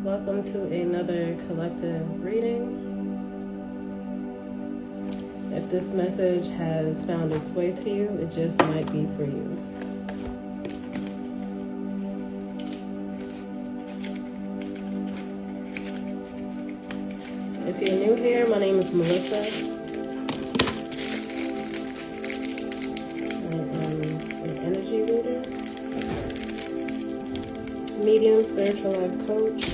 Welcome to another collective reading. If this message has found its way to you, it just might be for you. If you're new here, my name is Melissa. I am an energy reader, medium, spiritual life coach.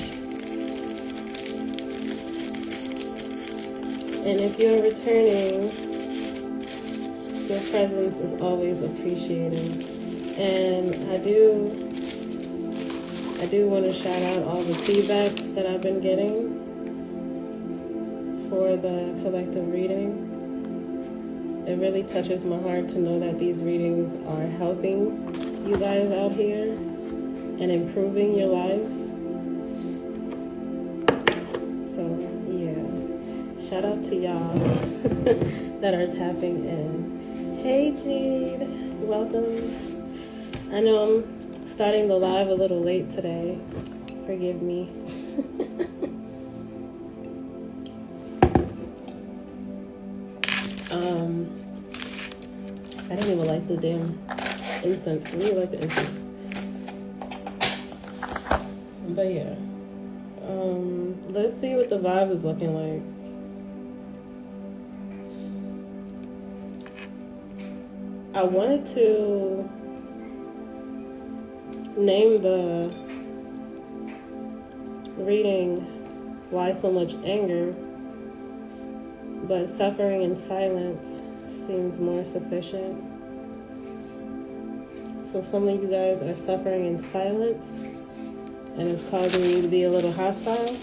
And if you're returning, your presence is always appreciated. And I do want to shout out all the feedbacks that I've been getting for the collective reading. It really touches my heart to know that these readings are helping you guys out here and improving your lives. So, yeah. Shout out to y'all that are tapping in. Hey, Jade. Welcome. I know I'm starting the live a little late today. Forgive me. I didn't even like the damn incense. I really like the incense. But yeah. Let's see what the vibe is looking like. I wanted to name the reading Why So Much Anger, but suffering in silence seems more sufficient. So some of you guys are suffering in silence and it's causing you to be a little hostile.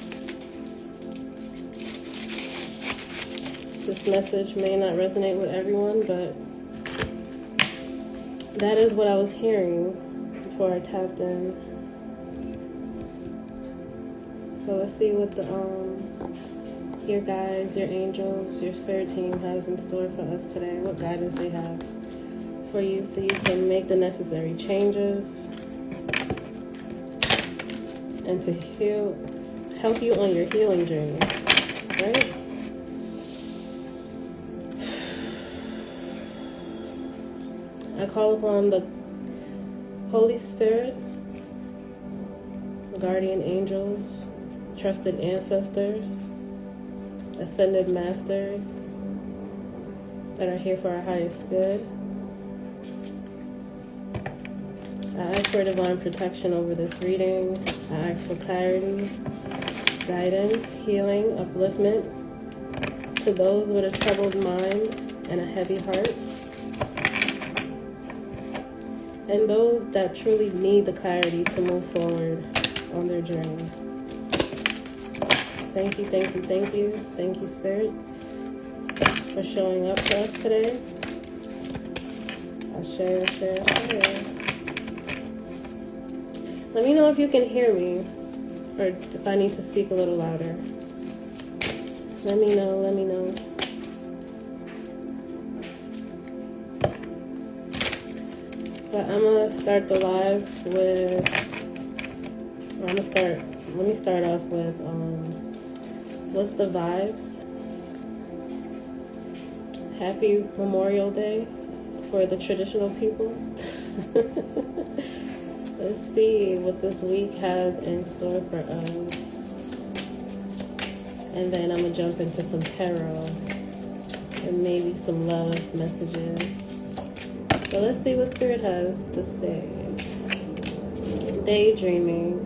This message may not resonate with everyone, but that is what I was hearing before I tapped in. So let's see what the your guides, your angels, your spirit team has in store for us today. What guidance they have for you so you can make the necessary changes and to help you on your healing journey, right? I call upon the Holy Spirit, guardian angels, trusted ancestors, ascended masters that are here for our highest good. I ask for divine protection over this reading. I ask for clarity, guidance, healing, upliftment to those with a troubled mind and a heavy heart, and those that truly need the clarity to move forward on their journey. Thank you, thank you, thank you. Thank you, Spirit, for showing up for us today. Ashe, ashe, ashe. Let me know if you can hear me, or if I need to speak a little louder. Let me know, let me know. But I'm going to start the live with, let me start off with, what's the vibes? Happy Memorial Day for the traditional people. Let's see what this week has in store for us. And then I'm going to jump into some tarot and maybe some love messages. So let's see what Spirit has to say. Daydreaming,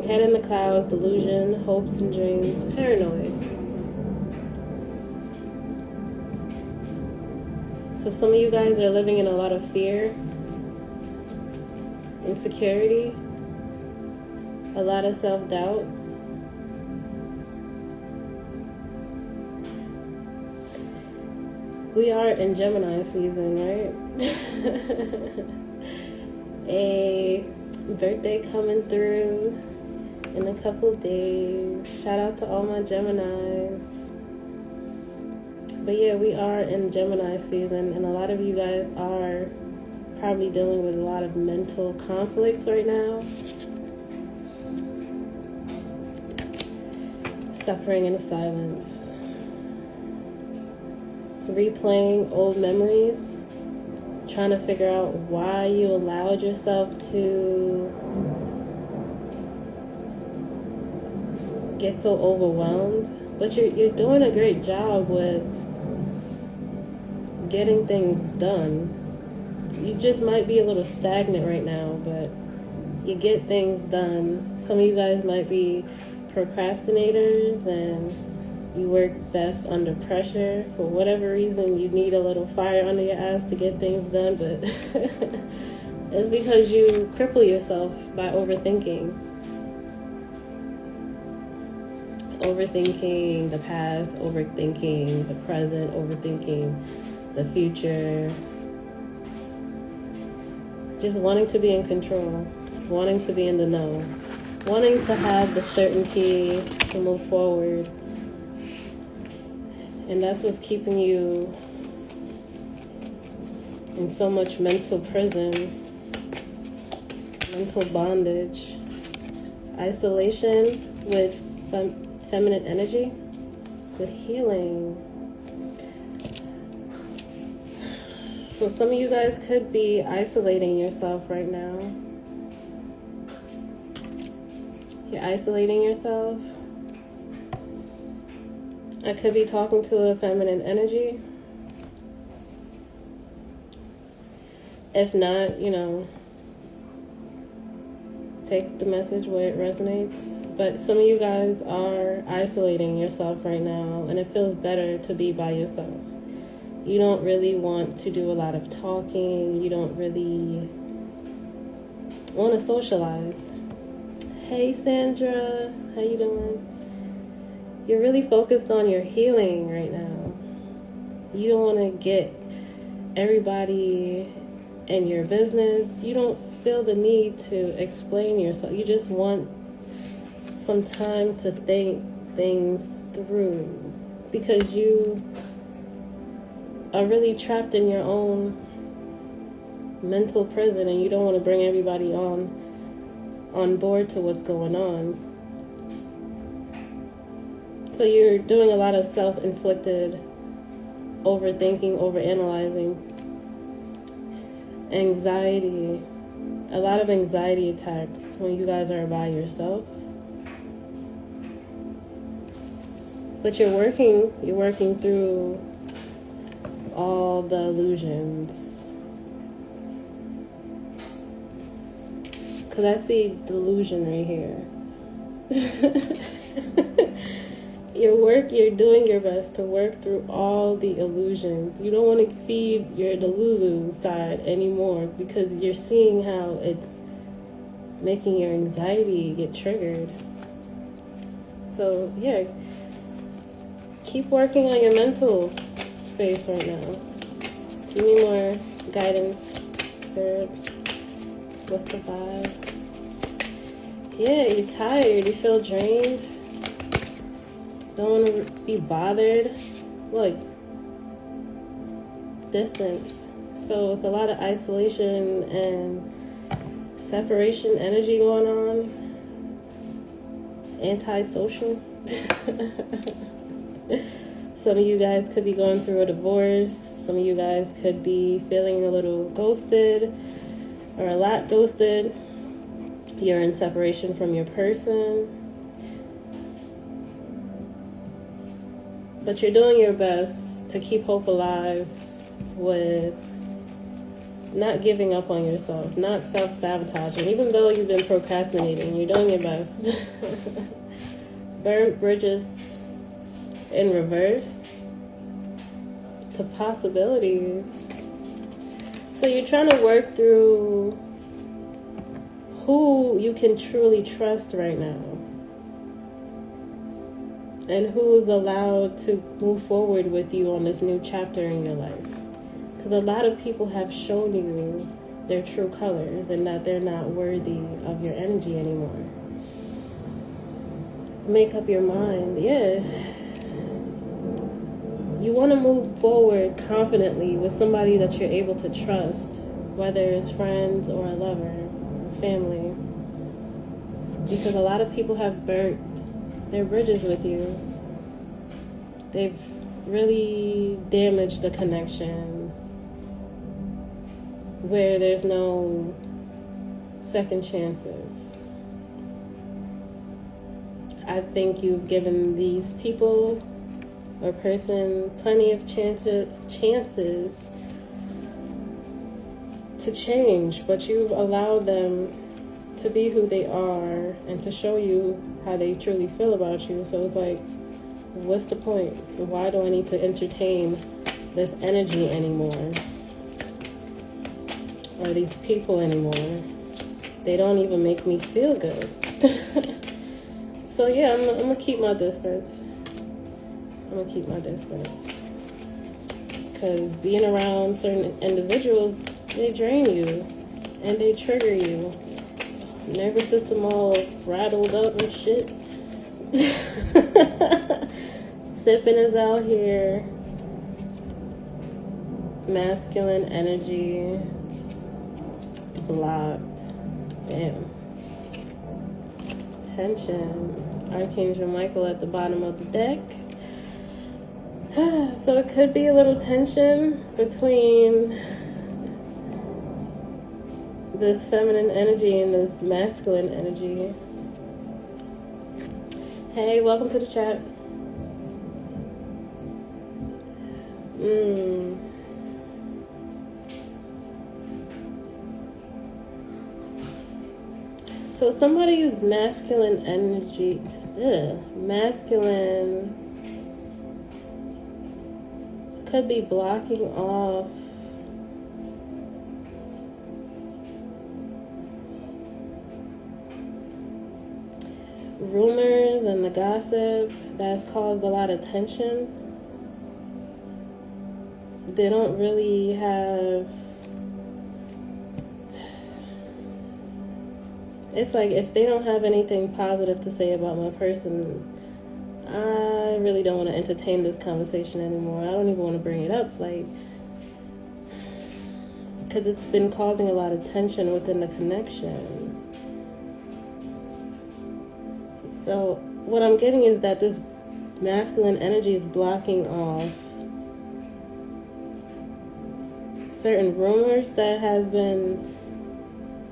head in the clouds, delusion, hopes and dreams, paranoid. So some of you guys are living in a lot of fear, insecurity, a lot of self-doubt. We are in Gemini season, right? A birthday coming through in a couple days. Shout out to all my Geminis. But yeah, we are in Gemini season, and a lot of you guys are probably dealing with a lot of mental conflicts right now. suffering in the silence, replaying old memories, trying to figure out why you allowed yourself to get so overwhelmed. But you're doing a great job with getting things done. You just might be a little stagnant right now, but you get things done. Some of you guys might be procrastinators and you work best under pressure. For whatever reason, you need a little fire under your ass to get things done, but it's because you cripple yourself by overthinking. Overthinking the past, overthinking the present, overthinking the future. Just wanting to be in control, wanting to be in the know, wanting to have the certainty to move forward. And that's what's keeping you in so much mental prison, mental bondage, isolation with feminine energy, with healing. So some of you guys could be isolating yourself right now. You're isolating yourself. I could be talking to a feminine energy. If not, take the message where it resonates. But some of you guys are isolating yourself right now, and it feels better to be by yourself. You don't really want to do a lot of talking. You don't really want to socialize. Hey, Sandra. How you doing? You're really focused on your healing right now. You don't want to get everybody in your business. You don't feel the need to explain yourself. You just want some time to think things through because you are really trapped in your own mental prison and you don't want to bring everybody on board to what's going on. So you're doing a lot of self-inflicted overthinking, overanalyzing, anxiety, a lot of anxiety attacks when you guys are by yourself. But you're working through all the illusions. Because I see delusion right here. You're doing your best to work through all the illusions. You don't want to feed your delulu side anymore because you're seeing how it's making your anxiety get triggered. So, yeah, keep working on your mental space right now. Give me more guidance, Spirit. What's the vibe? Yeah, you're tired. You feel drained. Don't want to be bothered. Look, distance. So it's a lot of isolation and separation energy going on. Antisocial. Some of you guys could be going through a divorce. Some of you guys could be feeling a little ghosted or a lot ghosted. You're in separation from your person. But you're doing your best to keep hope alive with not giving up on yourself, not self-sabotaging. Even though you've been procrastinating, you're doing your best. Burnt bridges in reverse to possibilities. So you're trying to work through who you can truly trust right now. And who's allowed to move forward with you on this new chapter in your life. Because a lot of people have shown you their true colors and that they're not worthy of your energy anymore. Make up your mind. Yeah. You want to move forward confidently with somebody that you're able to trust, whether it's friends or a lover, or family. Because a lot of people have burnt their bridges with you. They've really damaged the connection where there's no second chances. I think you've given these people or person plenty of chances to change, but you've allowed them to be who they are and to show you how they truly feel about you. So it's like, what's the point? Why do I need to entertain this energy anymore? Or these people anymore? They don't even make me feel good. So yeah, I'm gonna keep my distance. Because being around certain individuals, they drain you and they trigger you. Nervous system all rattled up and shit. Sipping is out here. Masculine energy blocked. Bam. Tension. Archangel Michael at the bottom of the deck. So it could be a little tension between this feminine energy and this masculine energy. Hey, welcome to the chat. So somebody's masculine energy, masculine could be blocking off rumors and the gossip that's caused a lot of tension. They don't really have... It's like if they don't have anything positive to say about my person, I really don't want to entertain this conversation anymore. I don't even want to bring it up, like, because it's been causing a lot of tension within the connection. So what I'm getting is that this masculine energy is blocking off certain rumors that has been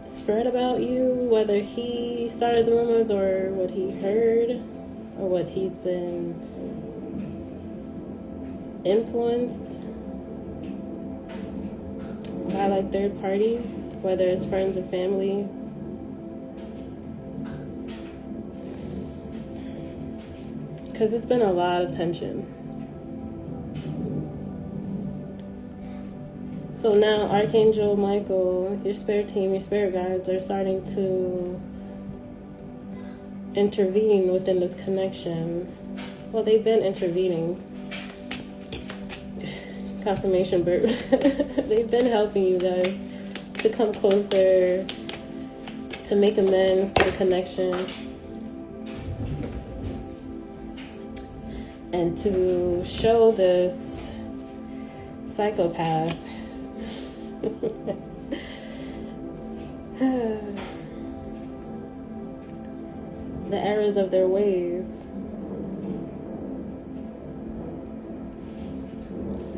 spread about you, whether he started the rumors or what he heard or what he's been influenced by, like, third parties, whether it's friends or family. Because it's been a lot of tension. So now Archangel Michael, your spirit team, your spirit guides are starting to intervene within this connection. Well, they've been intervening. Confirmation burp. They've been helping you guys to come closer, to make amends to the connection, and to show this psychopath the errors of their ways.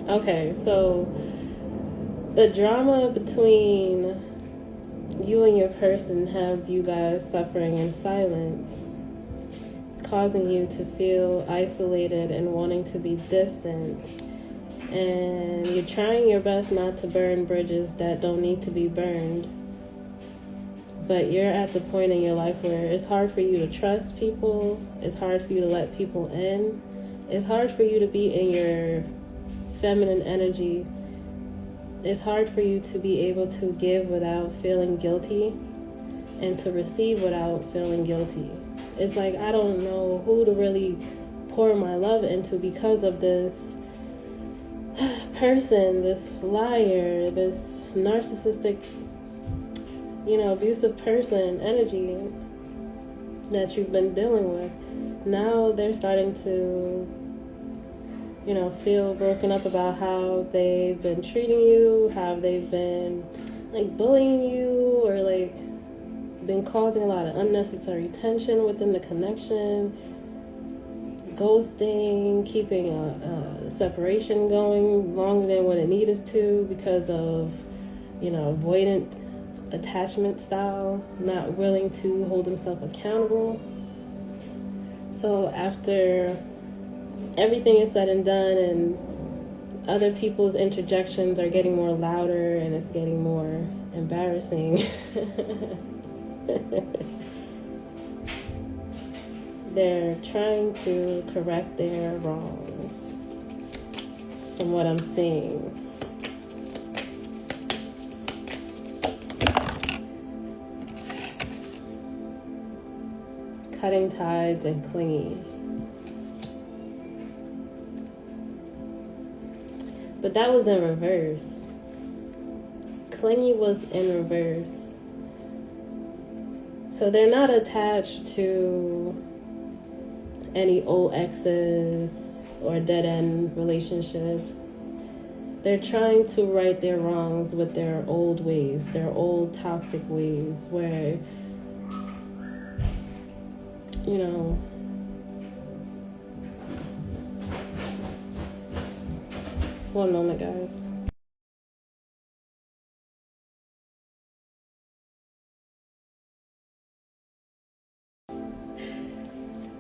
Okay, so the drama between you and your person have you guys suffering in silence, causing you to feel isolated and wanting to be distant. And you're trying your best not to burn bridges that don't need to be burned. But you're at the point in your life where it's hard for you to trust people. It's hard for you to let people in. It's hard for you to be in your feminine energy. It's hard for you to be able to give without feeling guilty and to receive without feeling guilty. It's like, I don't know who to really pour my love into because of this person, this liar, this narcissistic, abusive person energy that you've been dealing with. Now they're starting to, feel broken up about how they've been treating you, how they've been, bullying you, or, been causing a lot of unnecessary tension within the connection. ghosting, keeping a separation going longer than what it needed to because of, avoidant attachment style, not willing to hold himself accountable. So after everything is said and done and other people's interjections are getting more louder and it's getting more embarrassing, they're trying to correct their wrongs from what I'm seeing. Cutting ties and clinging. But that was in reverse. Clingy was in reverse. So they're not attached to any old exes or dead-end relationships. They're trying to right their wrongs with their old ways, their old toxic ways, where, one moment, guys.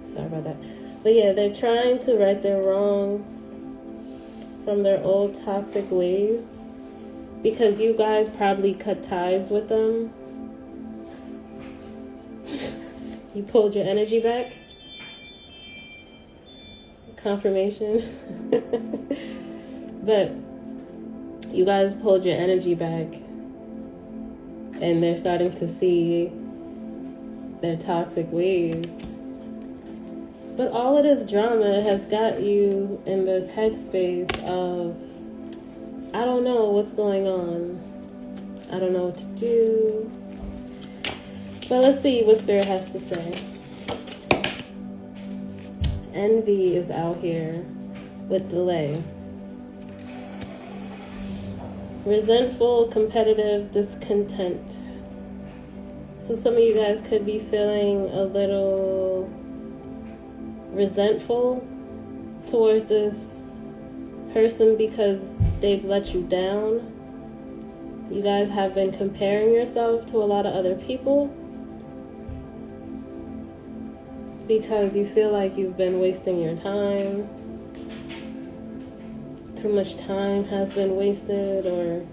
Sorry about that. But yeah, they're trying to right their wrongs from their old toxic ways because you guys probably cut ties with them. You pulled your energy back. Confirmation. But you guys pulled your energy back and they're starting to see their toxic ways. But all of this drama has got you in this headspace of, I don't know what's going on. I don't know what to do. But let's see what Spirit has to say. Envy is out here with delay. Resentful, competitive, discontent. So some of you guys could be feeling a little resentful towards this person because they've let you down. You guys have been comparing yourself to a lot of other people because you feel like you've been wasting your time. Too much time has been wasted, or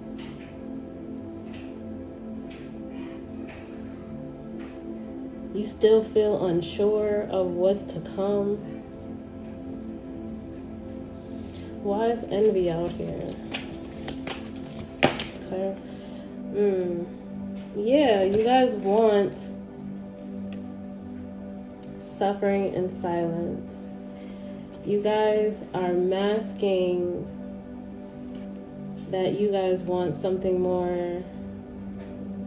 you still feel unsure of what's to come. Why is envy out here? Okay. Yeah, you guys want suffering in silence. You guys are masking that you guys want something more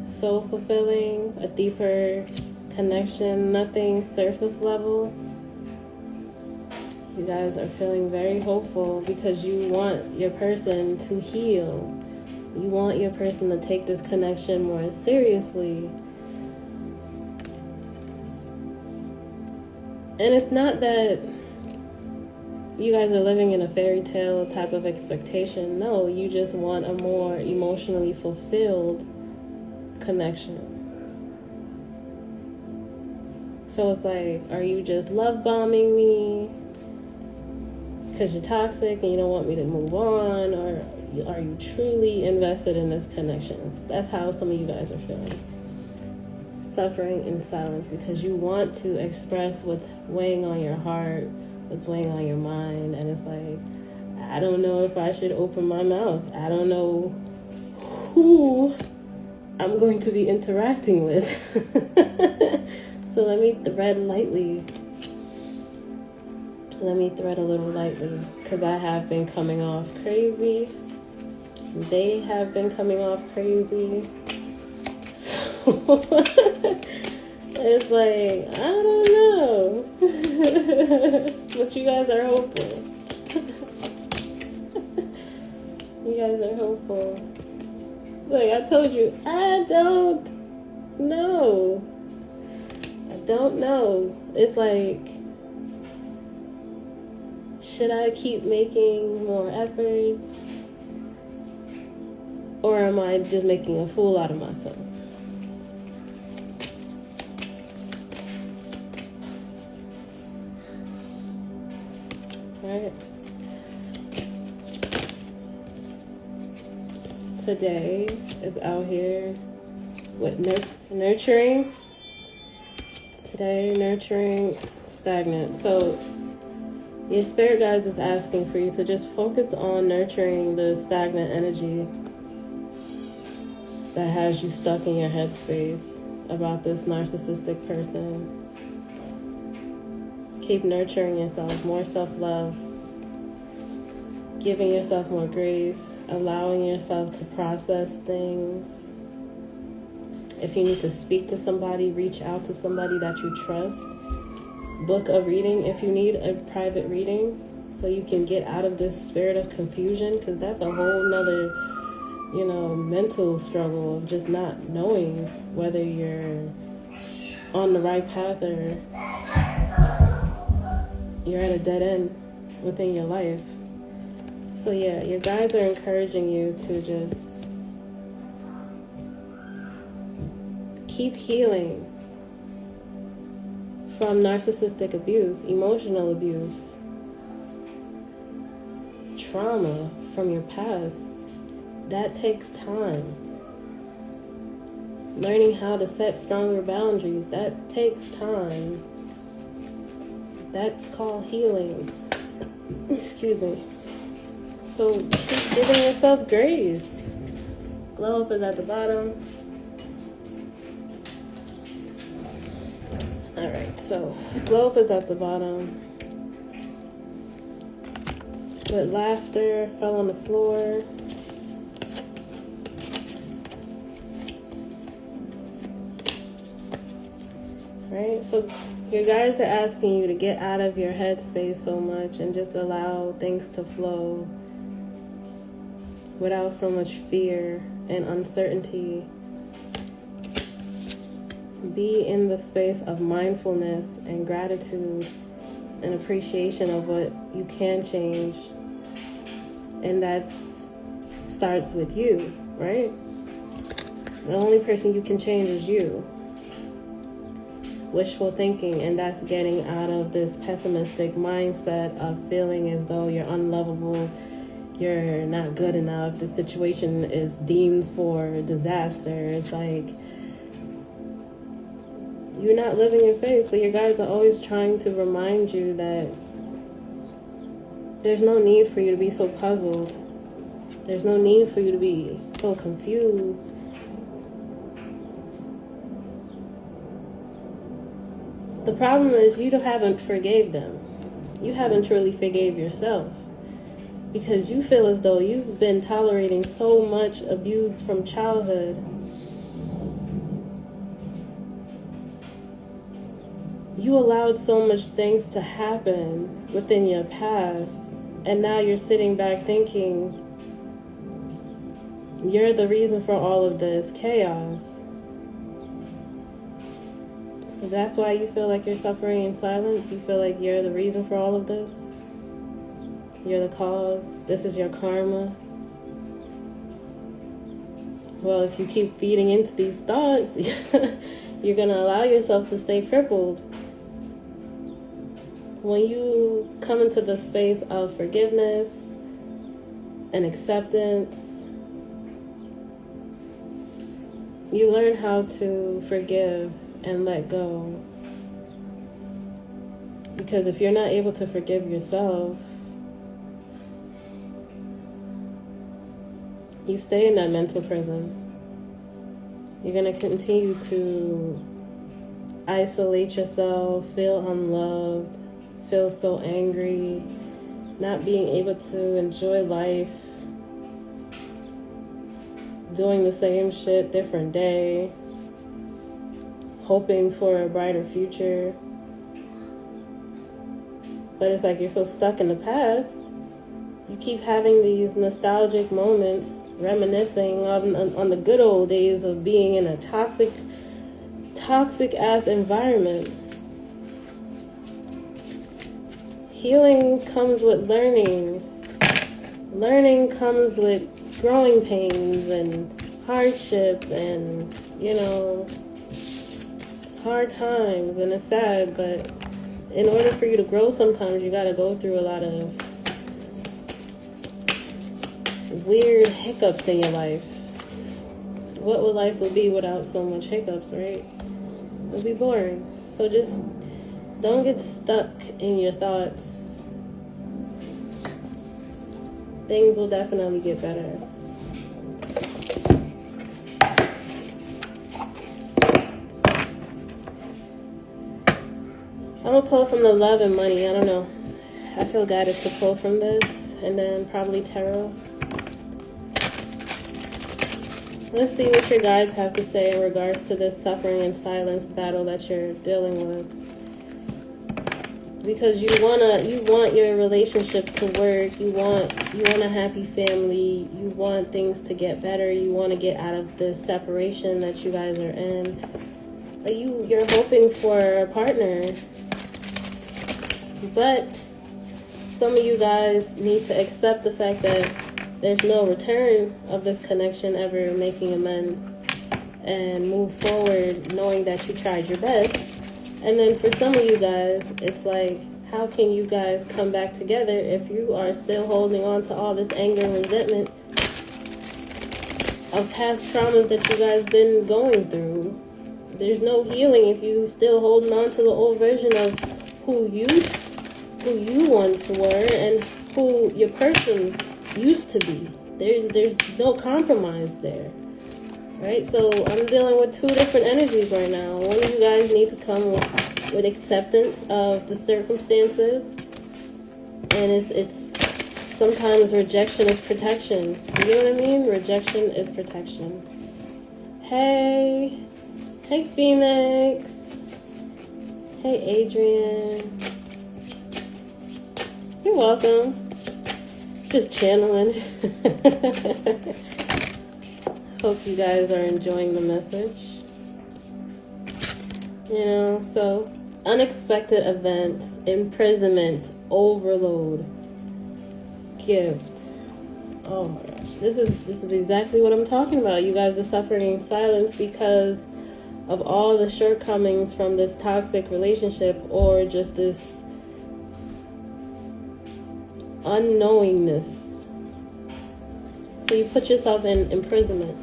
soul fulfilling, a deeper connection, nothing surface level. You guys are feeling very hopeful because you want your person to heal. You want your person to take this connection more seriously. And it's not that you guys are living in a fairy tale type of expectation. No, you just want a more emotionally fulfilled connection. So it's like, are you just love bombing me because you're toxic and you don't want me to move on? Or are you truly invested in this connection? That's how some of you guys are feeling. Suffering in silence because you want to express what's weighing on your heart, what's weighing on your mind, and it's like, I don't know if I should open my mouth. I don't know who I'm going to be interacting with. So let me thread lightly. Let me thread a little lightly because I have been coming off crazy. They have been coming off crazy. So it's like, I don't know. But you guys are hopeful. You guys are hopeful. Look, I told you, I don't know. I don't know. It's like should I keep making more efforts? Or am I just making a fool out of myself? Right? Today is out here with nurturing. Today, nurturing stagnant. So your spirit guides is asking for you to just focus on nurturing the stagnant energy that has you stuck in your headspace about this narcissistic person. Keep nurturing yourself, more self-love, giving yourself more grace, allowing yourself to process things. If you need to speak to somebody, reach out to somebody that you trust. Book a reading if you need a private reading so you can get out of this spirit of confusion, because that's a whole nother, mental struggle of just not knowing whether you're on the right path or you're at a dead end within your life. So yeah, your guides are encouraging you to just keep healing from narcissistic abuse, emotional abuse, trauma from your past. That takes time. Learning how to set stronger boundaries, that takes time. That's called healing. Excuse me. So keep giving yourself grace. Glow up is at the bottom. Alright, so glow up is at the bottom. With laughter, fell on the floor. Right? So your guides are asking you to get out of your headspace so much and just allow things to flow without so much fear and uncertainty. Be in the space of mindfulness and gratitude and appreciation of what you can change. And that starts with you, right? The only person you can change is you. Wishful thinking, and that's getting out of this pessimistic mindset of feeling as though you're unlovable, you're not good enough, the situation is deemed for disaster. It's like you're not living your faith. So your guides are always trying to remind you that there's no need for you to be so puzzled. There's no need for you to be so confused. The problem is you haven't forgave them. You haven't truly forgave yourself, because you feel as though you've been tolerating so much abuse from childhood. You allowed so much things to happen within your past, and now you're sitting back thinking you're the reason for all of this chaos. So that's why you feel like you're suffering in silence. You feel like you're the reason for all of this. You're the cause. This is your karma. Well, if you keep feeding into these thoughts, you're going to allow yourself to stay crippled. When you come into the space of forgiveness and acceptance, you learn how to forgive and let go. Because if you're not able to forgive yourself, you stay in that mental prison. You're going to continue to isolate yourself, feel unloved, feel so angry, not being able to enjoy life, doing the same shit, different day, hoping for a brighter future. But it's like you're so stuck in the past. You keep having these nostalgic moments, reminiscing on the good old days of being in a toxic ass environment. Healing comes with learning. Learning comes with growing pains and hardship and, hard times. And it's sad, but in order for you to grow, sometimes you got to go through a lot of weird hiccups in your life. What would life be without so much hiccups, right? It would be boring. So just don't get stuck in your thoughts. Things will definitely get better. I'm going to pull from the love and money. I don't know. I feel guided to pull from this. And then probably tarot. Let's see what your guides have to say in regards to this suffering and silence battle that you're dealing with. Because you want your relationship to work. You want a happy family. You want things to get better. You want to get out of the separation that you guys are in. Like you're hoping for a partner. But some of you guys need to accept the fact that there's no return of this connection ever making amends, and move forward knowing that you tried your best. And then for some of you guys, it's like, how can you guys come back together if you are still holding on to all this anger and resentment of past traumas that you guys been going through? There's no healing if you still holding on to the old version of who you once were and who your person used to be. There's no compromise there, right? So I'm dealing with two different energies right now. One of you guys need to come with acceptance of the circumstances, and it's sometimes rejection is protection. You know what I mean? Rejection is protection. Hey Phoenix. Hey Adrian. You're welcome. Just channeling. Hope you guys are enjoying the message. So unexpected events, imprisonment, overload, gift. Oh my gosh. This is exactly what I'm talking about. You guys are suffering in silence because of all the shortcomings from this toxic relationship, or just this unknowingness. So you put yourself in imprisonment.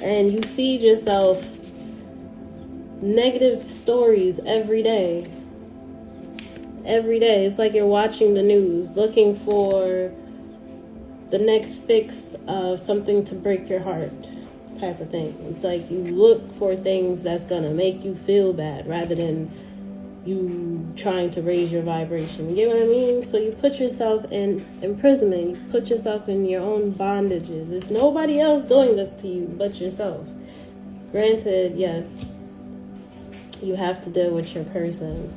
And you feed yourself negative stories every day. Every day. It's like you're watching the news, looking for the next fix of something to break your heart type of thing. It's like you look for things that's going to make you feel bad rather than you trying to raise your vibration. You get what I mean? So you put yourself in imprisonment. You put yourself in your own bondages. It's nobody else doing this to you but yourself. Granted, yes, you have to deal with your person.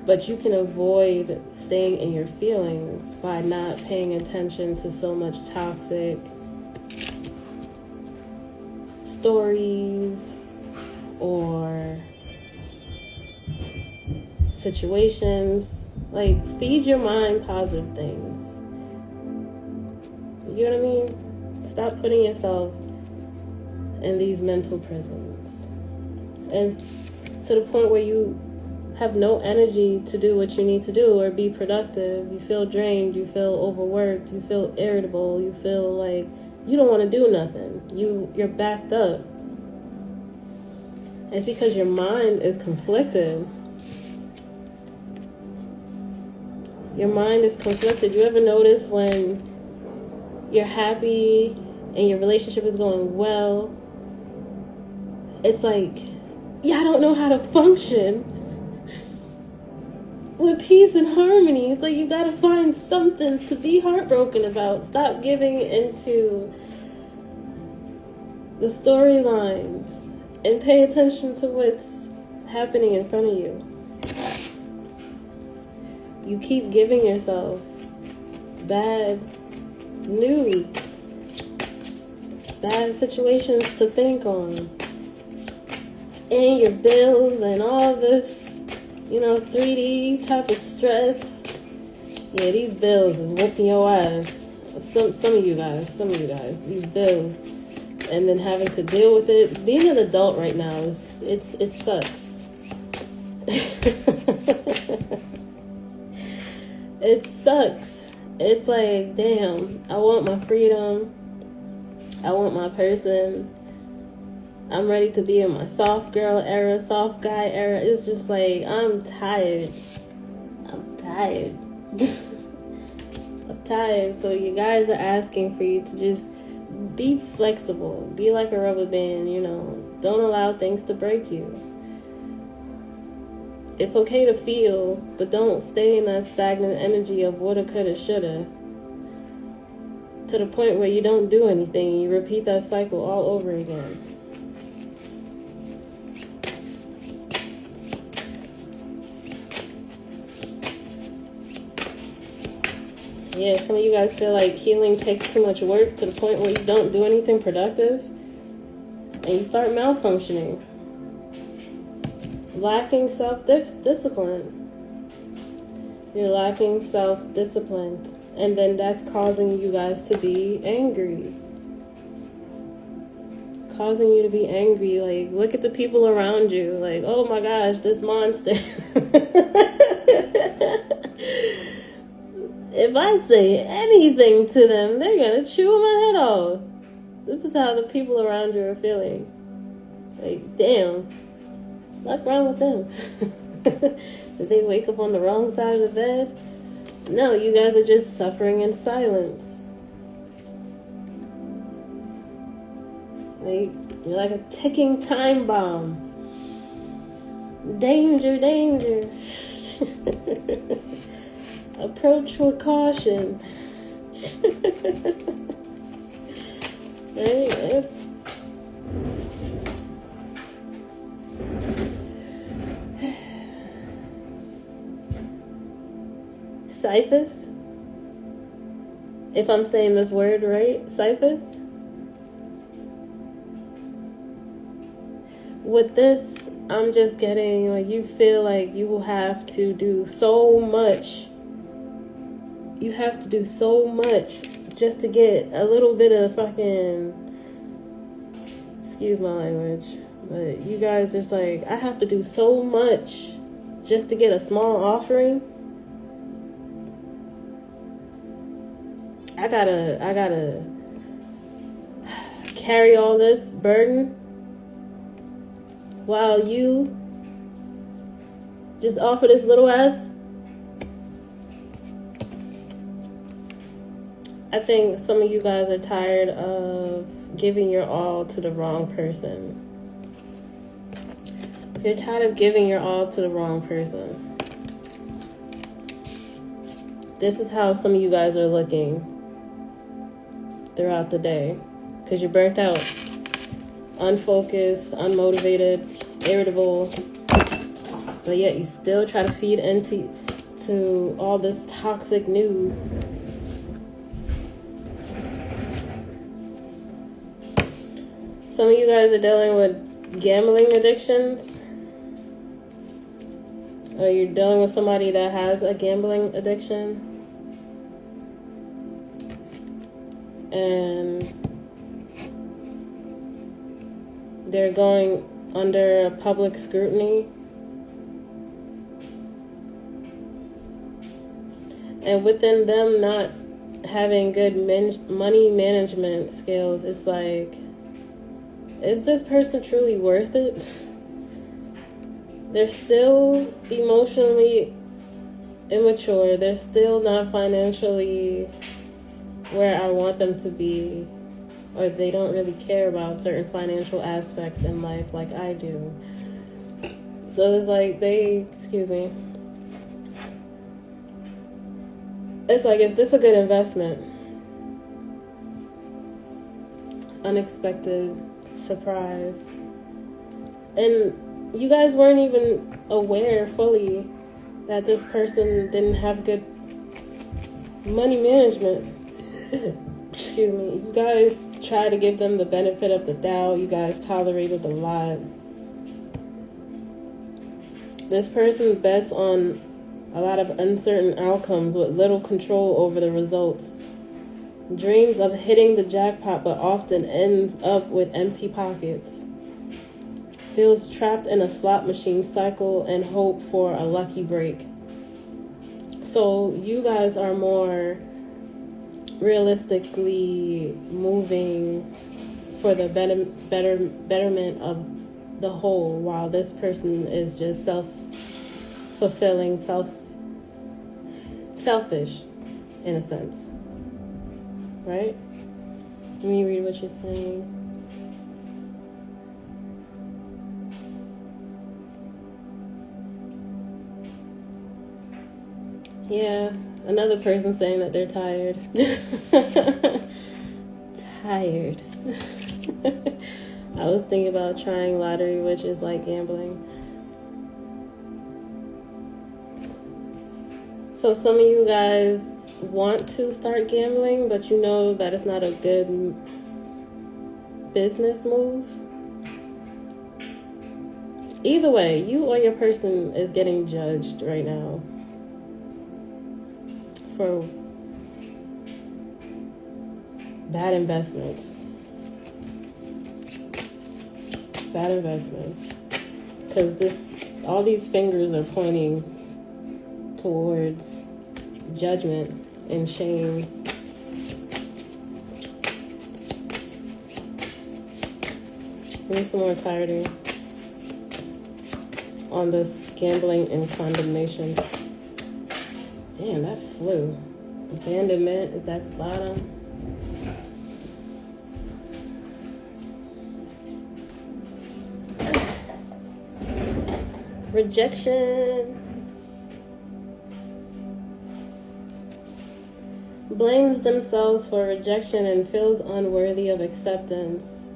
But you can avoid staying in your feelings by not paying attention to so much toxic stories or situations. Like, feed your mind positive things. You know what I mean? Stop putting yourself in these mental prisons. And to the point where you have no energy to do what you need to do or be productive. You feel drained, you feel overworked, you feel irritable, you feel like you don't want to do nothing. You're backed up. It's because your mind is conflicted. Your mind is conflicted. You ever notice when you're happy and your relationship is going well, it's like, I don't know how to function with peace and harmony. It's like you gotta find something to be heartbroken about. Stop giving into the storylines and pay attention to what's happening in front of you. You keep giving yourself bad news, bad situations to think on. and your bills and all this, 3D type of stress. Yeah, these bills is whooping your ass. Some of you guys, these bills, and then having to deal with it. Being an adult right now it sucks. It sucks. It's like, damn, I want my freedom. I want my person. I'm ready to be in my soft girl era, soft guy era. It's just like, I'm tired. I'm tired. So you guys are asking for you to just be flexible. Be like a rubber band, Don't allow things to break you. It's okay to feel, but don't stay in that stagnant energy of woulda, coulda, shoulda. To the point where you don't do anything. You repeat that cycle all over again. Yeah, some of you guys feel like healing takes too much work to the point where you don't do anything productive. And you start malfunctioning. Lacking self-discipline. You're lacking self-discipline. And then that's causing you guys to be angry. Causing you to be angry. Like, look at the people around you. Like, oh my gosh, this monster. If I say anything to them, they're going to chew my head off. This is how the people around you are feeling. Like, damn. What's wrong with them? Did they wake up on the wrong side of the bed? No, you guys are just suffering in silence. You're like a ticking time bomb. Danger, danger. Approach with caution. Right? Cyphus? If I'm saying this word right, Cyphus? With this, I'm just getting like you feel like you will have to do so much. You have to do so much just to get a little bit of fucking, excuse my language, but you guys just like, I have to do so much just to get a small offering. I gotta carry all this burden while you just offer this little ass. I think some of you guys are tired of giving your all to the wrong person. You're tired of giving your all to the wrong person. This is how some of you guys are looking throughout the day. Because you're burnt out, unfocused, unmotivated, irritable. But yet you still try to feed into all this toxic news. Some of you guys are dealing with gambling addictions. Or you're dealing with somebody that has a gambling addiction. And they're going under a public scrutiny. And within them not having good money management skills, it's like, is this person truly worth it? They're still emotionally immature. They're still not financially where I want them to be. Or they don't really care about certain financial aspects in life like I do. So it's like it's like, is this a good investment? Unexpected surprise. And you guys weren't even aware fully that this person didn't have good money management. Excuse me. You guys try to give them the benefit of the doubt. You guys tolerated a lot. This person bets on a lot of uncertain outcomes with little control over the results. Dreams of hitting the jackpot but often ends up with empty pockets. Feels trapped in a slot machine cycle and hope for a lucky break. So you guys are more realistically moving for the betterment of the whole, while this person is just self-fulfilling, selfish in a sense. Right? Let me read what you're saying. Yeah, another person saying that they're tired. Tired. I was thinking about trying lottery, which is like gambling. So some of you guys want to start gambling, but you know that it's not a good business move. Either way, you or your person is getting judged right now for bad investments. Because all these fingers are pointing towards judgment and shame. Need some more clarity on this gambling and condemnation. Damn, that flew. Abandonment is at the bottom. Rejection. Blames themselves for rejection and feels unworthy of acceptance.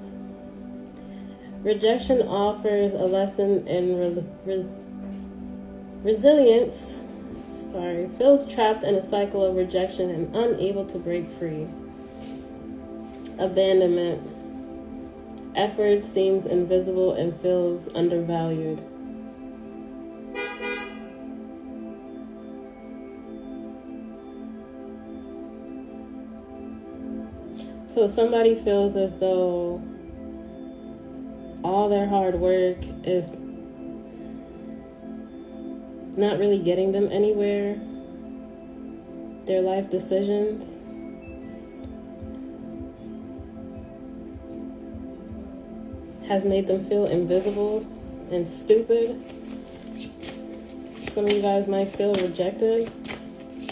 Rejection offers a lesson in resilience. Feels trapped in a cycle of rejection and unable to break free. Abandonment. Effort seems invisible and feels undervalued. So somebody feels as though all their hard work is not really getting them anywhere. Their life decisions has made them feel invisible and stupid. Some of you guys might feel rejected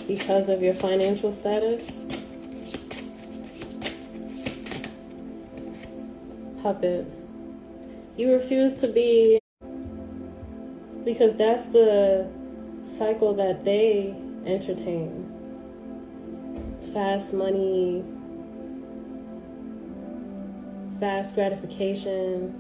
because of your financial status. Puppet. You refuse to be, because that's the cycle that they entertain. Fast money, fast gratification.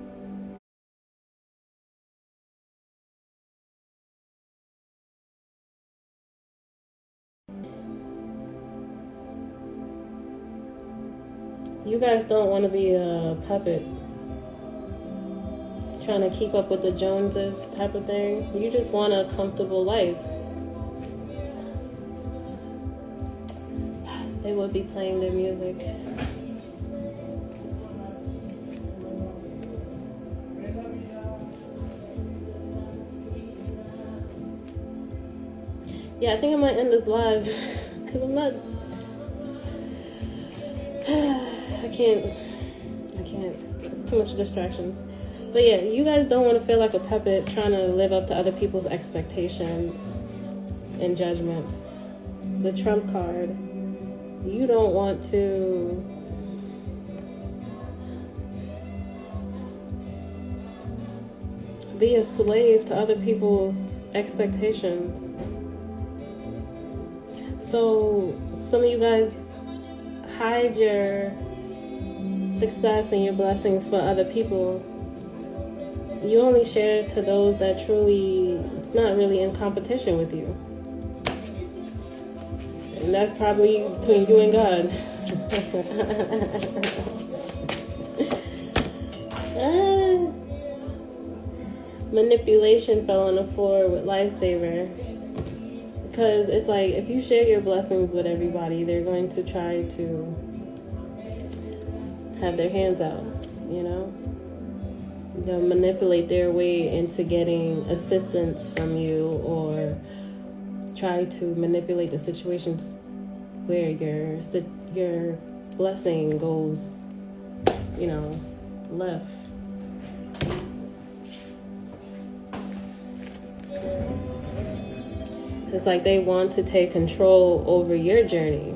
You guys don't want to be a puppet trying to keep up with the Joneses type of thing. You just want a comfortable life. They would be playing their music. Yeah, I think I might end this live because I'm not. I can't. It's too much distractions. But yeah, you guys don't want to feel like a puppet trying to live up to other people's expectations and judgments. The Trump card. You don't want to be a slave to other people's expectations. So some of you guys hide your success and your blessings for other people. You only share to those that truly, it's not really in competition with you. And that's probably between you and God. Manipulation fell on the floor with Lifesaver. Because it's like, if you share your blessings with everybody, they're going to try to have their hands out, you know? They'll manipulate their way into getting assistance from you, or try to manipulate the situations where your blessing goes, you know, left. It's like they want to take control over your journey.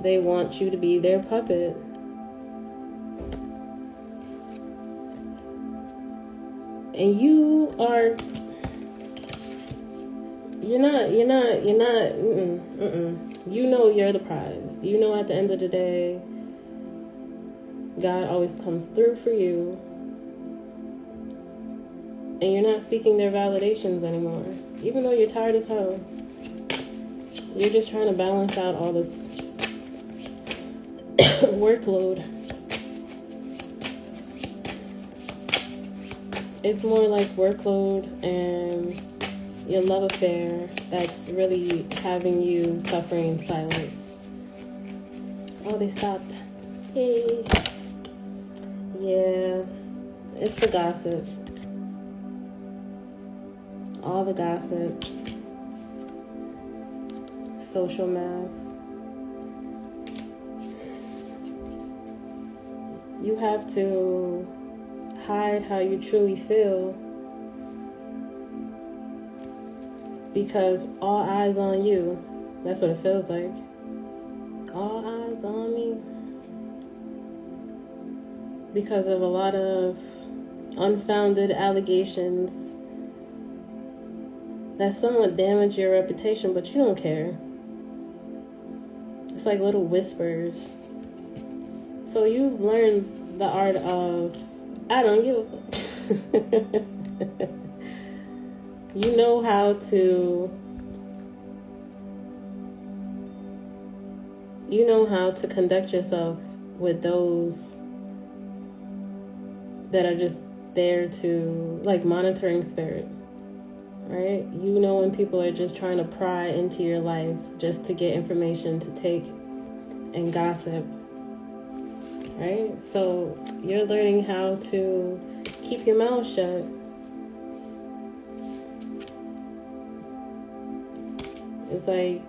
They want you to be their puppet. And you're not, you know you're the prize. You know at the end of the day, God always comes through for you. And you're not seeking their validations anymore. Even though you're tired as hell. You're just trying to balance out all this workload. It's more like workload and your love affair that's really having you suffering in silence. Oh, they stopped. Hey. Yeah. It's the gossip. All the gossip. Social mask. You have to hide how you truly feel, because all eyes on you. That's what it feels like. All eyes on me. Because of a lot of unfounded allegations that somewhat damage your reputation, but you don't care. It's like little whispers. So you've learned the art of, I don't give a fuck. You know how to conduct yourself with those that are just there to, like, monitoring spirit, right? You know when people are just trying to pry into your life just to get information to take and gossip, right? So you're learning how to keep your mouth shut. It's like,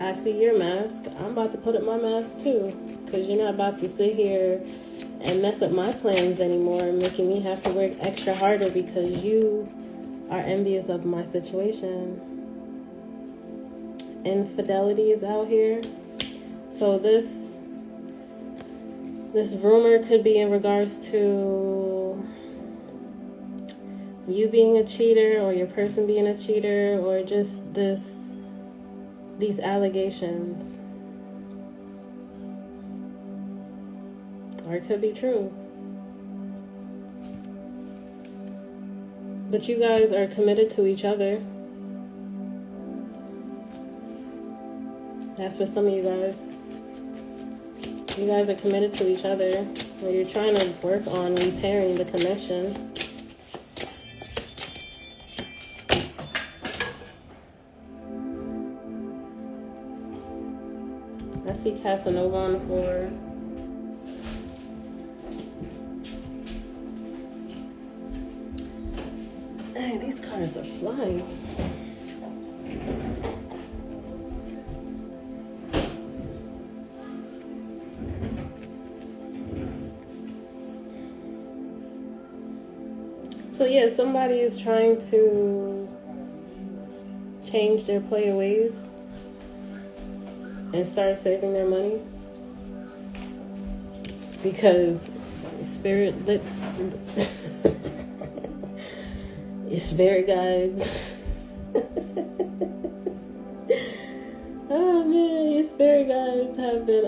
I see your mask, I'm about to put up my mask too, because you're not about to sit here and mess up my plans anymore, making me have to work extra harder because you are envious of my situation. Infidelity is out here. So this rumor could be in regards to you being a cheater, or your person being a cheater, or just these allegations. Or it could be true. But you guys are committed to each other. That's for some of you guys. You guys are committed to each other. Or you're trying to work on repairing the connection. I see Casanova on the floor. Dang, these cards are flying. So yeah, somebody is trying to change their play ways and start saving their money, because spirit lit your spirit guides. Oh man, your spirit guides have been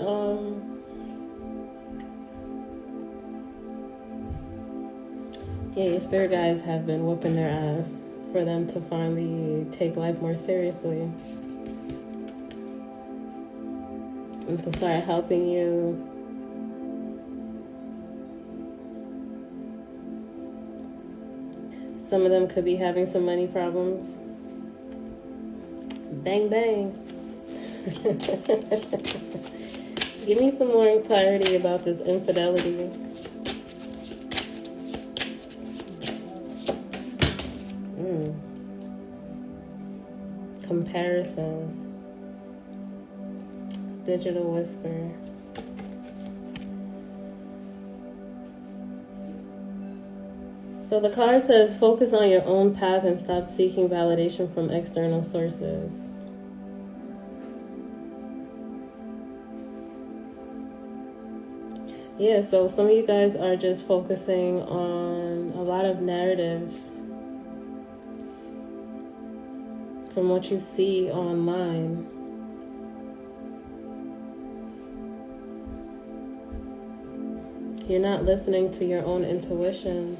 your spirit guides have been whooping their ass for them to finally take life more seriously and to start helping you Some of them could be having some money problems. Bang, bang. Give me some more clarity about this infidelity. Comparison. Digital whisper. So the card says, focus on your own path and stop seeking validation from external sources. Yeah, so some of you guys are just focusing on a lot of narratives from what you see online. You're not listening to your own intuition.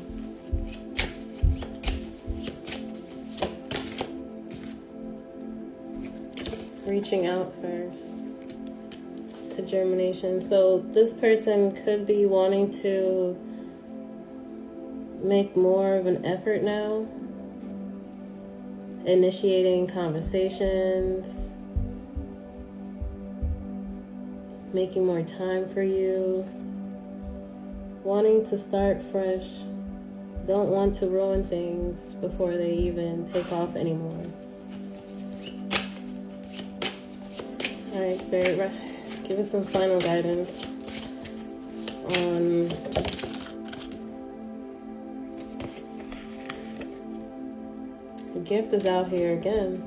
Reaching out first to germination. So this person could be wanting to make more of an effort now, initiating conversations, making more time for you, wanting to start fresh, don't want to ruin things before they even take off anymore. All right, Spirit, give us some final guidance on the gift is out here again.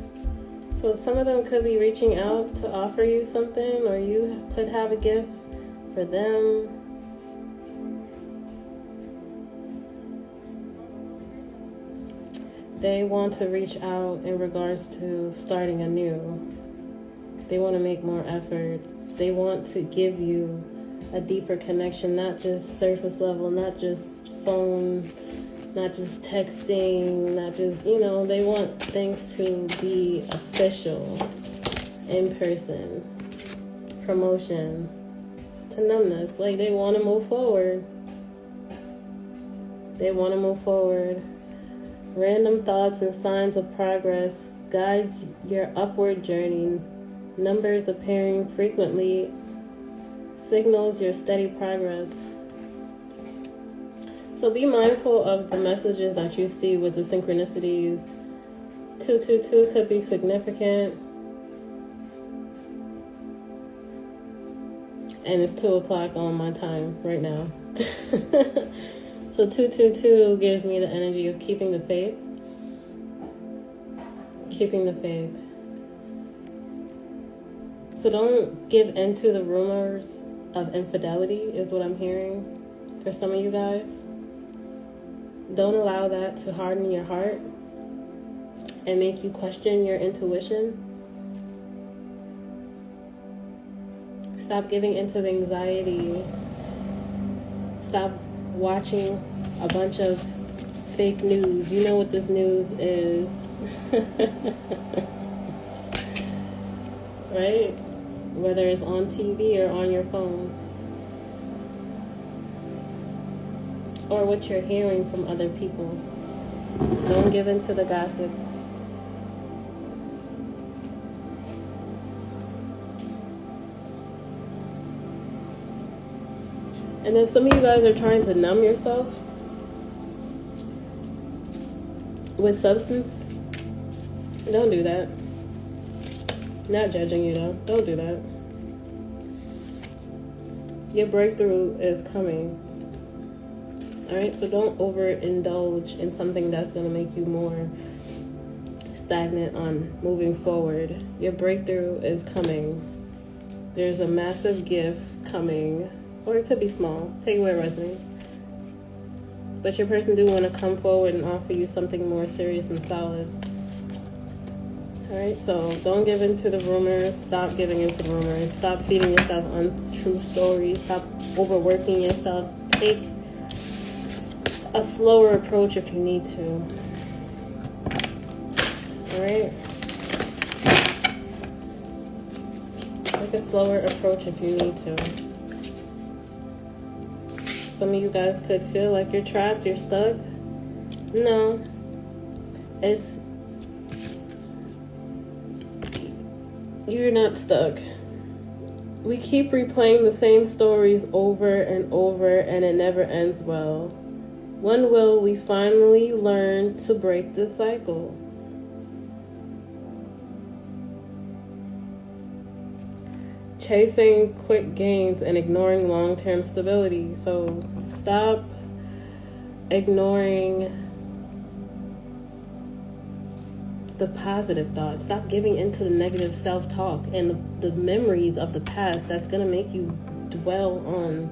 So some of them could be reaching out to offer you something, or you could have a gift for them. They want to reach out in regards to starting anew. They want to make more effort. They want to give you a deeper connection, not just surface level, not just phone, not just texting, not just, they want things to be official, in person, promotion, to numbness. Like, they want to move forward. They want to move forward. Random thoughts and signs of progress guide your upward journey. Numbers appearing frequently signals your steady progress. So be mindful of the messages that you see with the synchronicities. 222 could be significant. And it's 2 o'clock on my time right now. So 222 gives me the energy of keeping the faith. Keeping the faith. So don't give in to the rumors of infidelity, is what I'm hearing for some of you guys. Don't allow that to harden your heart and make you question your intuition. Stop giving into the anxiety. Stop watching a bunch of fake news. You know what this news is. Right? Whether it's on TV or on your phone. Or what you're hearing from other people. Don't give in to the gossip. And then some of you guys are trying to numb yourself with substance. Don't do that. Not judging you though. Don't do that. Your breakthrough is coming. Alright, so don't overindulge in something that's going to make you more stagnant on moving forward. Your breakthrough is coming. There's a massive gift coming. Or it could be small. Take it where it resonates. But your person do want to come forward and offer you something more serious and solid. Alright, so don't give in to the rumors. Stop giving into the rumors. Stop feeding yourself untrue stories. Stop overworking yourself. Take a slower approach if you need to. Alright? Take a slower approach if you need to. Some of you guys could feel like you're trapped, you're stuck. No, You're not stuck. We keep replaying the same stories over and over, and it never ends well. When will we finally learn to break the cycle? Chasing quick gains and ignoring long-term stability. So stop ignoring the positive thoughts. Stop giving into the negative self-talk and the memories of the past that's going to make you dwell on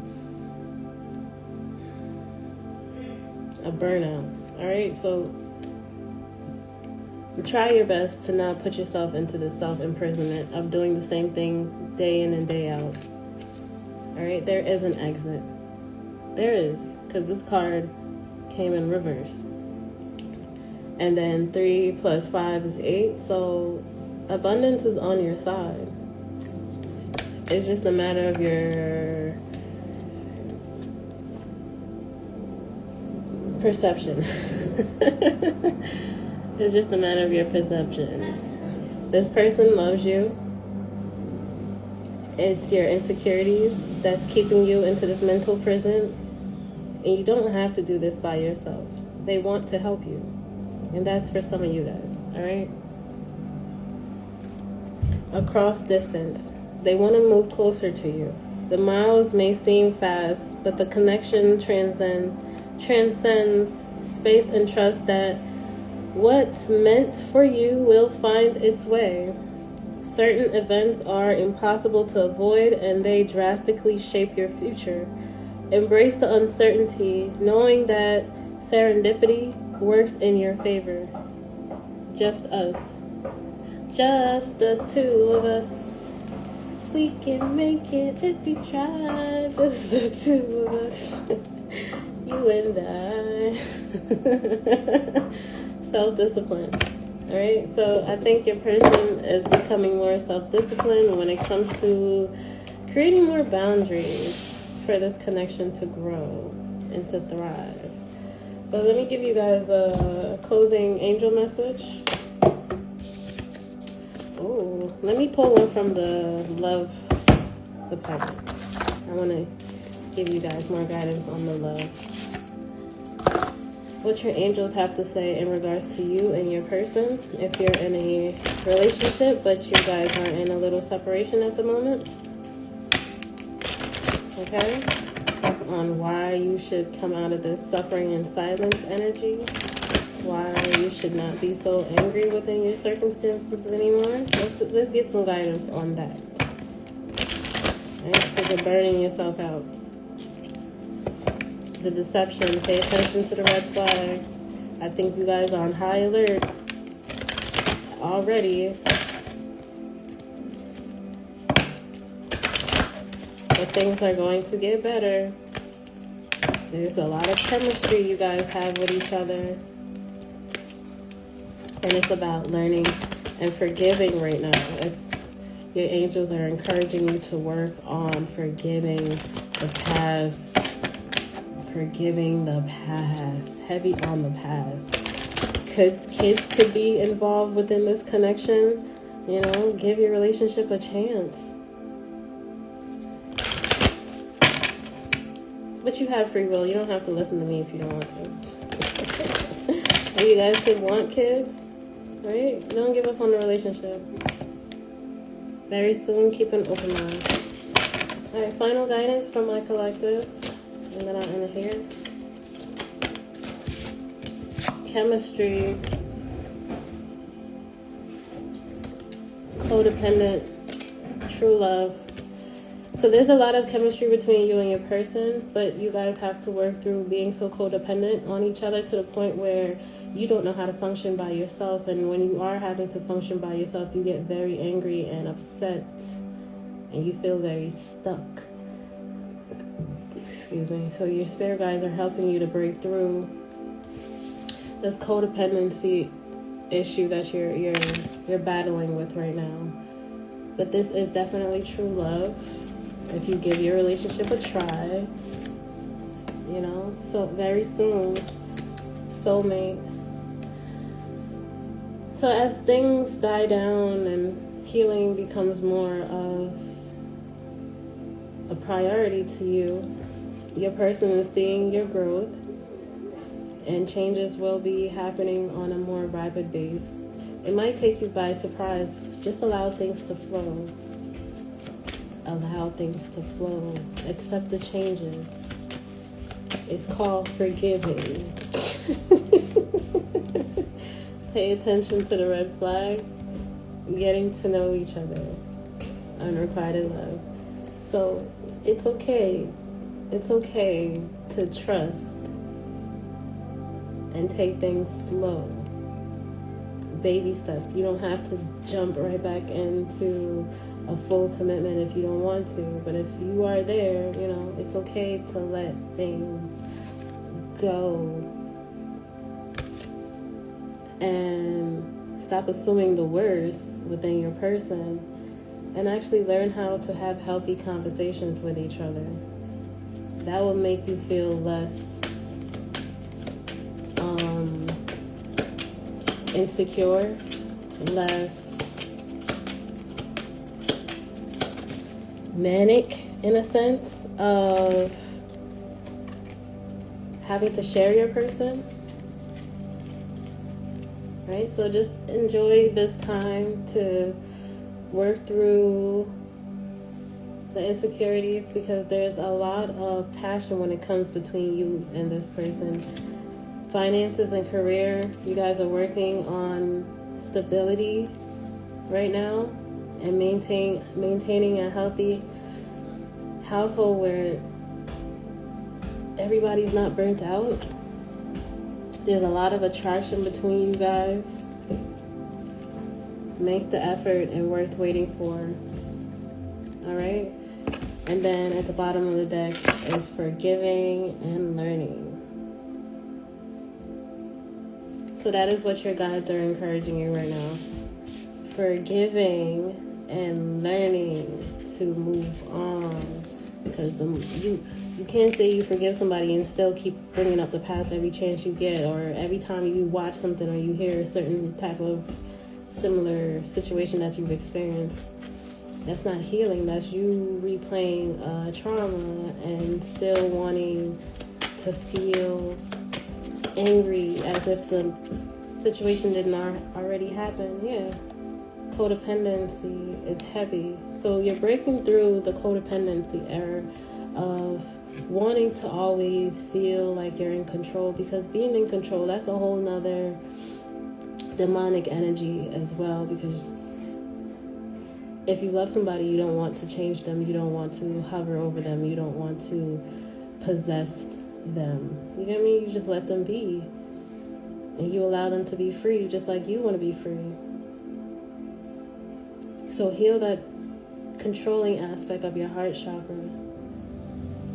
a burnout. All right, so try your best to not put yourself into the self-imprisonment of doing the same thing day in and day out. All right, there is an exit. There is, because this card came in reverse. And then 3 + 5 is 8. So abundance is on your side. It's just a matter of your perception. It's just a matter of your perception. This person loves you. It's your insecurities that's keeping you into this mental prison. And you don't have to do this by yourself. They want to help you. And that's for some of you guys, all right? Across distance. They want to move closer to you. The miles may seem fast, but the connection transcends space and trust that what's meant for you will find its way. Certain events are impossible to avoid, and they drastically shape your future. Embrace the uncertainty, knowing that serendipity works in your favor. Just us. Just the two of us. We can make it if we try. Just the two of us. You and I. Self-discipline. Alright, so I think your person is becoming more self-disciplined when it comes to creating more boundaries for this connection to grow and to thrive. But let me give you guys a closing angel message. Oh, let me pull one from the love department. I want to give you guys more guidance on the love. What your angels have to say in regards to you and your person. If you're in a relationship, but you guys are in a little separation at the moment. Okay? On why you should come out of this suffering and silence energy. Why you should not be so angry within your circumstances anymore. Let's get some guidance on that. Right? Because you're burning yourself out. The deception. Pay attention to the red flags. I think you guys are on high alert already. But things are going to get better. There's a lot of chemistry you guys have with each other. And it's about learning and forgiving right now. Your angels are encouraging you to work on forgiving the past. Forgiving the past. Heavy on the past. Kids could be involved within this connection. You know, give your relationship a chance. But you have free will. You don't have to listen to me if you don't want to. And you guys could want kids, right? Don't give up on the relationship. Very soon, keep an open mind. Alright, final guidance from my collective. And then I'll end it here. Chemistry. Codependent. True love. So there's a lot of chemistry between you and your person, but you guys have to work through being so codependent on each other to the point where you don't know how to function by yourself. And when you are having to function by yourself, you get very angry and upset, and you feel very stuck. Excuse me. So your spirit guides are helping you to break through this codependency issue that you're battling with right now. But this is definitely true love. If you give your relationship a try, you know, so very soon, soulmate. So as things die down and healing becomes more of a priority to you, your person is seeing your growth, and changes will be happening on a more rapid base. It might take you by surprise. Just allow things to flow. Allow things to flow. Accept the changes. It's called forgiving. Pay attention to the red flags. Getting to know each other. Unrequited love. So it's okay. It's okay to trust and take things slow. Baby steps. You don't have to jump right back into a full commitment if you don't want to. But if you are there, it's okay to let things go. And stop assuming the worst within your person. And actually learn how to have healthy conversations with each other. That will make you feel less insecure, less manic in a sense of having to share your person. Right? So just enjoy this time to work through the insecurities, because there's a lot of passion when it comes between you and this person. Finances and career, you guys are working on stability right now and maintaining a healthy household where everybody's not burnt out. There's a lot of attraction between you guys. Make the effort and worth waiting for. All right? And then at the bottom of the deck is forgiving and learning. So that is what your guides are encouraging you right now. Forgiving and learning to move on. Because you can't say you forgive somebody and still keep bringing up the past every chance you get, or every time you watch something or you hear a certain type of similar situation that you've experienced. That's not healing. That's you replaying trauma and still wanting to feel angry as if the situation didn't already happen. Yeah. Codependency is heavy. So you're breaking through the codependency error of wanting to always feel like you're in control, because being in control, that's a whole nother demonic energy as well. Because if you love somebody, you don't want to change them. You don't want to hover over them. You don't want to possess them. You get me? You just let them be. And you allow them to be free, just like you want to be free. So heal that controlling aspect of your heart chakra.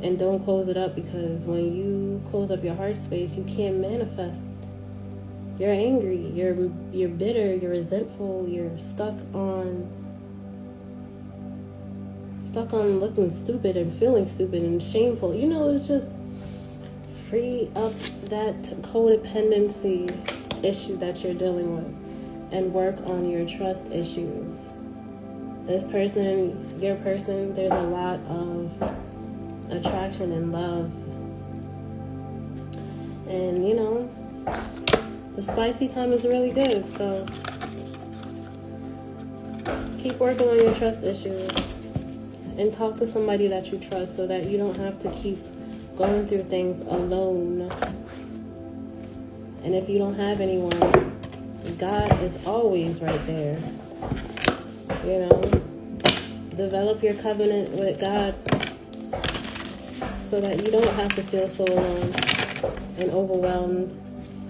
And don't close it up, because when you close up your heart space, you can't manifest. You're angry, you're bitter, you're resentful, you're stuck on looking stupid and feeling stupid and shameful. It's just free up that codependency issue that you're dealing with and work on your trust issues. This person, your person, there's a lot of attraction and love. And, the spicy time is really good. So keep working on your trust issues and talk to somebody that you trust, so that you don't have to keep going through things alone. And if you don't have anyone, God is always right there. Develop your covenant with God so that you don't have to feel so alone and overwhelmed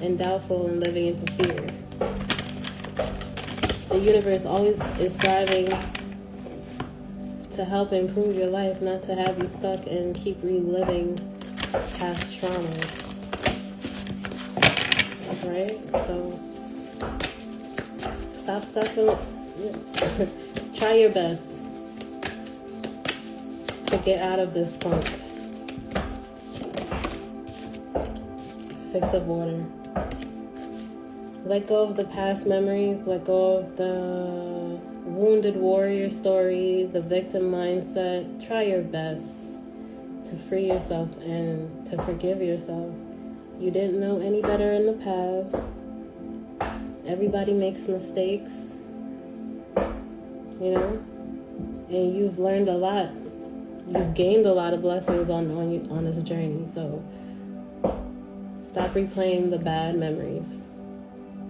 and doubtful and living into fear. The universe always is striving to help improve your life, not to have you stuck and keep reliving past traumas. Right? So stop suffering. Try your best to get out of this funk. 6 of water. Let go of the past memories. Let go of the wounded warrior story, the victim mindset. Try your best to free yourself and to forgive yourself. You didn't know any better in the past. Everybody makes mistakes, you know, and you've learned a lot. You've gained a lot of blessings on this journey. So stop replaying the bad memories.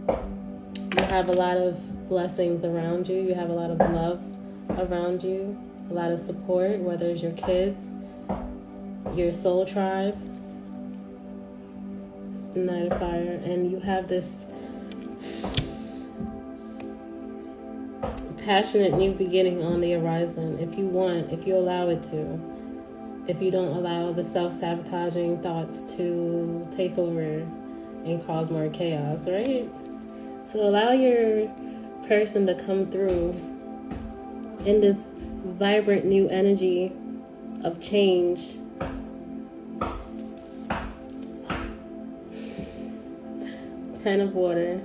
You have a lot of blessings around you. You have a lot of love around you, a lot of support, whether it's your kids, your soul tribe, Night of Fire, and you have this passionate new beginning on the horizon if you allow it to. If you don't allow the self-sabotaging thoughts to take over and cause more chaos, right? So allow your person to come through in this vibrant new energy of change. Ten of water.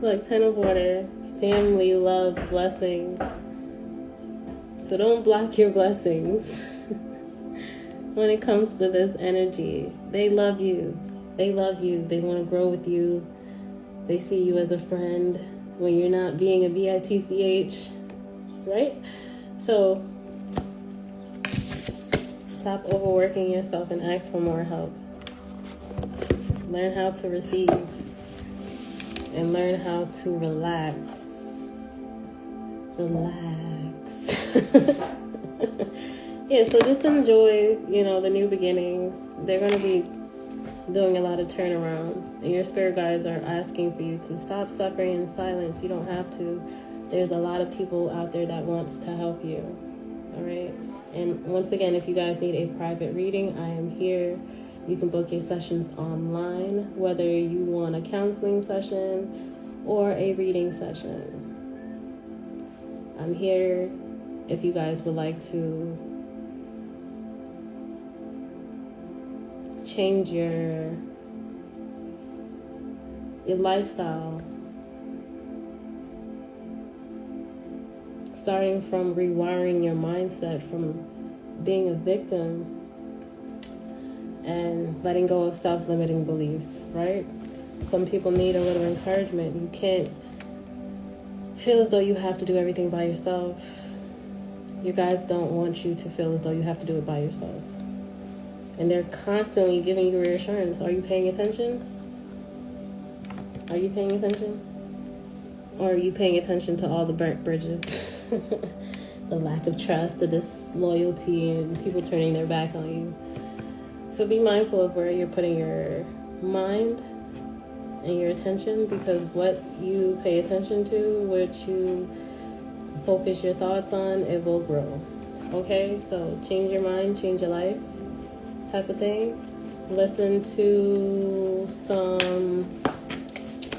Look, 10 of water. Family, love, blessings. So don't block your blessings when it comes to this energy. They love you. They love you. They want to grow with you. They see you as a friend when you're not being a bitch, right? So stop overworking yourself and ask for more help. Learn how to receive and learn how to relax. Yeah, so just enjoy, the new beginnings. They're going to be doing a lot of turnaround, and your spirit guides are asking for you to stop suffering in silence. You don't have to. There's a lot of people out there that wants to help you. All right. And once again, if you guys need a private reading, I am here. You can book your sessions online, whether you want a counseling session or a reading session. I'm here if you guys would like to change your lifestyle, starting from rewiring your mindset from being a victim and letting go of self-limiting beliefs, right? Some people need a little encouragement. You can't feel as though you have to do everything by yourself. You guys don't want you to feel as though you have to do it by yourself. And they're constantly giving you reassurance. Are you paying attention? Are you paying attention? Or are you paying attention to all the burnt bridges? The lack of trust, the disloyalty, and people turning their back on you. So be mindful of where you're putting your mind and your attention, because what you pay attention to, what you focus your thoughts on, it will grow. Okay? So change your mind, change your life type of thing. Listen to some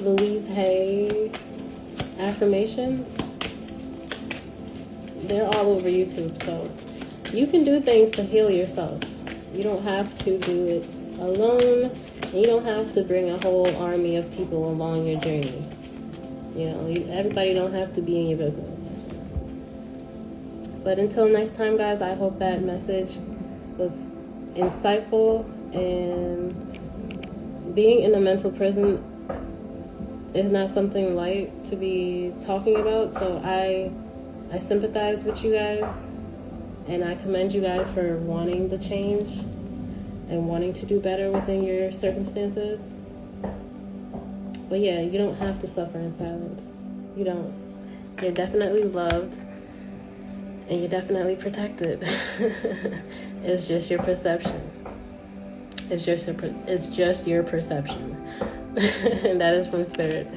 Louise Hay affirmations. They're all over YouTube, so you can do things to heal yourself. You don't have to do it alone, and you don't have to bring a whole army of people along your journey. Everybody don't have to be in your business. But until next time, guys, I hope that message was insightful. And being in a mental prison is not something light to be talking about, so I sympathize with you guys, and I commend you guys for wanting the change and wanting to do better within your circumstances. But yeah, you don't have to suffer in silence. You don't. You're definitely loved, and you're definitely protected. It's just your perception. It's just your perception. And that is from Spirit.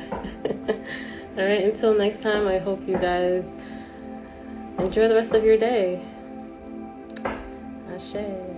All right, until next time, I hope you guys enjoy the rest of your day. Ashe.